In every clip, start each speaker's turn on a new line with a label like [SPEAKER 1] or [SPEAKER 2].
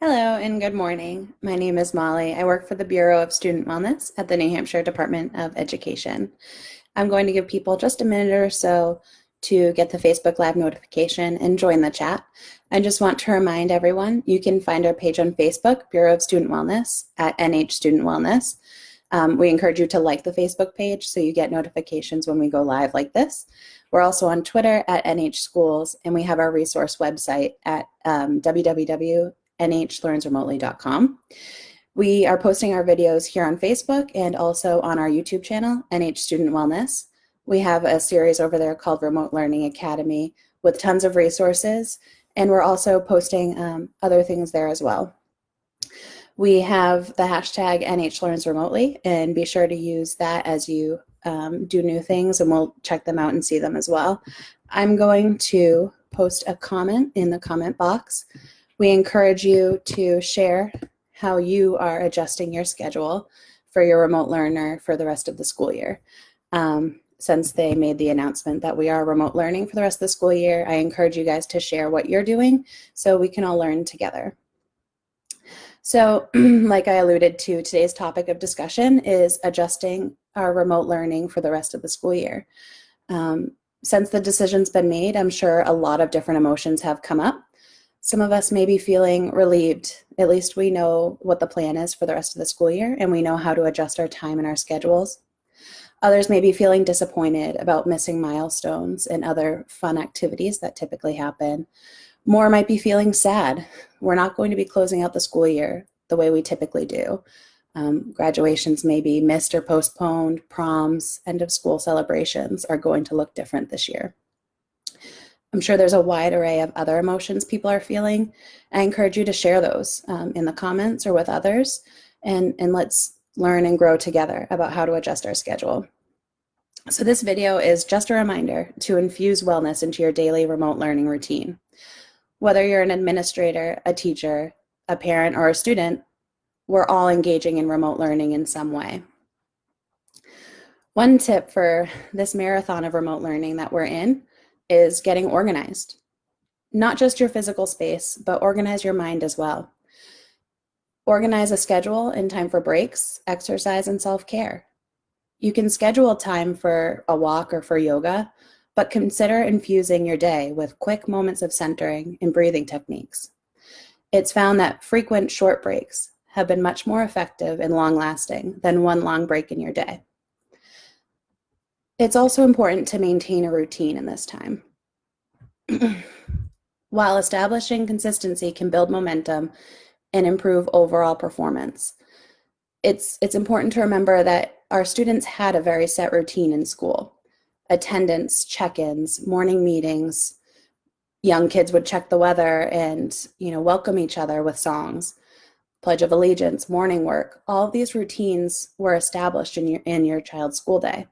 [SPEAKER 1] Hello and good morning. My name is Molly. I work for the Bureau of Student Wellness at the New Hampshire Department of Education. I'm going to give people just a minute or so to get the Facebook Live notification and join the chat. I just want to remind everyone, you can find our page on Facebook, Bureau of Student Wellness at NH Student Wellness. We encourage you to like the Facebook page so you get notifications when we go live like this. We're also on Twitter at NH Schools, and we have our resource website at www.nhlearnsremotely.com. We are posting our videos here on Facebook and also on our YouTube channel, NH Student Wellness. We have a series over there called Remote Learning Academy with tons of resources, and we're also posting other things there as well. We have the hashtag NHLearnsRemotely, and be sure to use that as you do new things, and we'll check them out and see them as well. I'm going to post a comment in the comment box. We encourage you to share how you are adjusting your schedule for your remote learner for the rest of the school year. Since they made the announcement that we are remote learning for the rest of the school year, I encourage you guys to share what you're doing so we can all learn together. So like I alluded to, today's topic of discussion is adjusting our remote learning for the rest of the school year. Since the decision's been made, I'm sure a lot of different emotions have come up. Some of us may be feeling relieved. At least we know what the plan is for the rest of the school year, and we know how to adjust our time and our schedules. Others may be feeling disappointed about missing milestones and other fun activities that typically happen. More might be feeling sad. We're not going to be closing out the school year the way we typically do. Graduations may be missed or postponed. Proms, end of school celebrations are going to look different this year. I'm sure there's a wide array of other emotions people are feeling. I encourage you to share those in the comments or with others, and let's learn and grow together about how to adjust our schedule. So this video is just a reminder to infuse wellness into your daily remote learning routine. Whether you're an administrator, a teacher, a parent, or a student, we're all engaging in remote learning in some way. One tip for this marathon of remote learning that we're in is getting organized. Not just your physical space, but organize your mind as well. Organize a schedule and time for breaks, exercise, and self-care. You can schedule time for a walk or for yoga, but consider infusing your day with quick moments of centering and breathing techniques. It's found that frequent short breaks have been much more effective and long-lasting than one long break in your day. It's also important to maintain a routine in this time. While establishing consistency can build momentum and improve overall performance, it's important to remember that our students had a very set routine in school. Attendance, check-ins, morning meetings. Young kids would check the weather and welcome each other with songs. Pledge of Allegiance, morning work. All of these routines were established in your child's school day.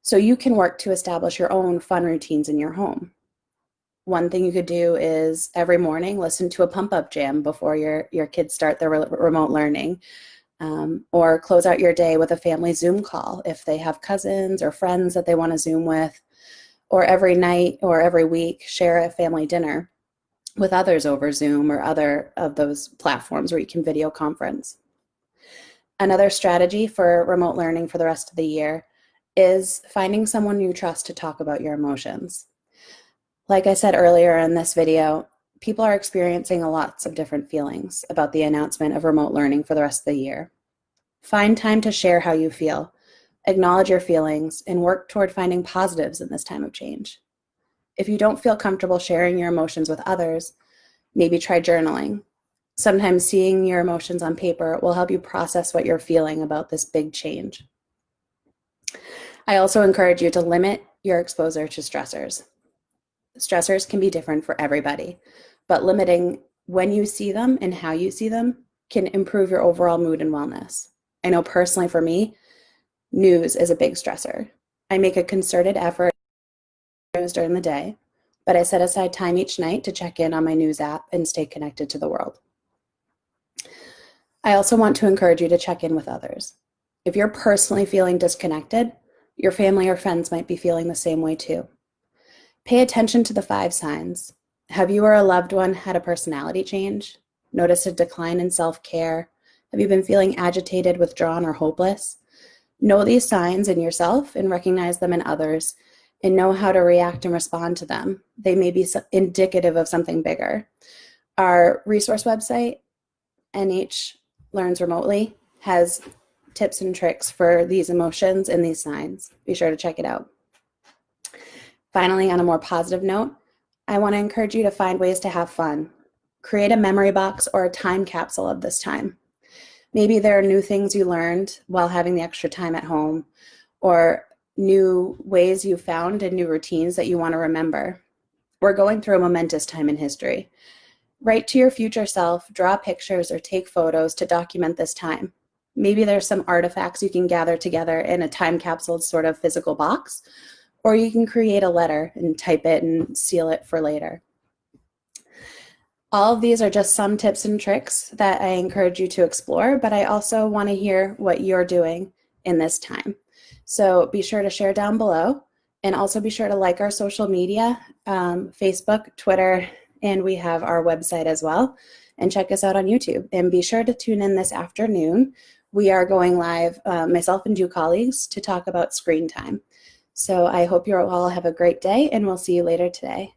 [SPEAKER 1] So you can work to establish your own fun routines in your home. One thing you could do is every morning listen to a pump-up jam before your kids start their remote learning. Or close out your day with a family Zoom call if they have cousins or friends that they want to Zoom with. Or every night or every week, share a family dinner with others over Zoom or other of those platforms where you can video conference. Another strategy for remote learning for the rest of the year is finding someone you trust to talk about your emotions. Like I said earlier in this video, people are experiencing lots of different feelings about the announcement of remote learning for the rest of the year. Find time to share how you feel, acknowledge your feelings, and work toward finding positives in this time of change. If you don't feel comfortable sharing your emotions with others, maybe try journaling. Sometimes seeing your emotions on paper will help you process what you're feeling about this big change. I also encourage you to limit your exposure to stressors. Stressors can be different for everybody, but limiting when you see them and how you see them can improve your overall mood and wellness. I know personally for me, news is a big stressor. I make a concerted effort during the day, but I set aside time each night to check in on my news app and stay connected to the world. I also want to encourage you to check in with others. If you're personally feeling disconnected, your family or friends might be feeling the same way too. Pay attention to the 5 signs. Have you or a loved one had a personality change? Notice a decline in self-care? Have you been feeling agitated, withdrawn, or hopeless? Know these signs in yourself and recognize them in others, and know how to react and respond to them. They may be indicative of something bigger. Our resource website, NH Learns Remotely, has tips and tricks for these emotions and these signs. Be sure to check it out. Finally, on a more positive note, I want to encourage you to find ways to have fun. Create a memory box or a time capsule of this time. Maybe there are new things you learned while having the extra time at home, or new ways you found and new routines that you want to remember. We're going through a momentous time in history. Write to your future self, draw pictures, or take photos to document this time. Maybe there's some artifacts you can gather together in a time capsule sort of physical box, or you can create a letter and type it and seal it for later. All of these are just some tips and tricks that I encourage you to explore, but I also want to hear what you're doing in this time. So be sure to share down below, and also be sure to like our social media, Facebook, Twitter, and we have our website as well, and check us out on YouTube. And be sure to tune in this afternoon. We are going live, myself and two colleagues, to talk about screen time. So I hope you all have a great day, and we'll see you later today.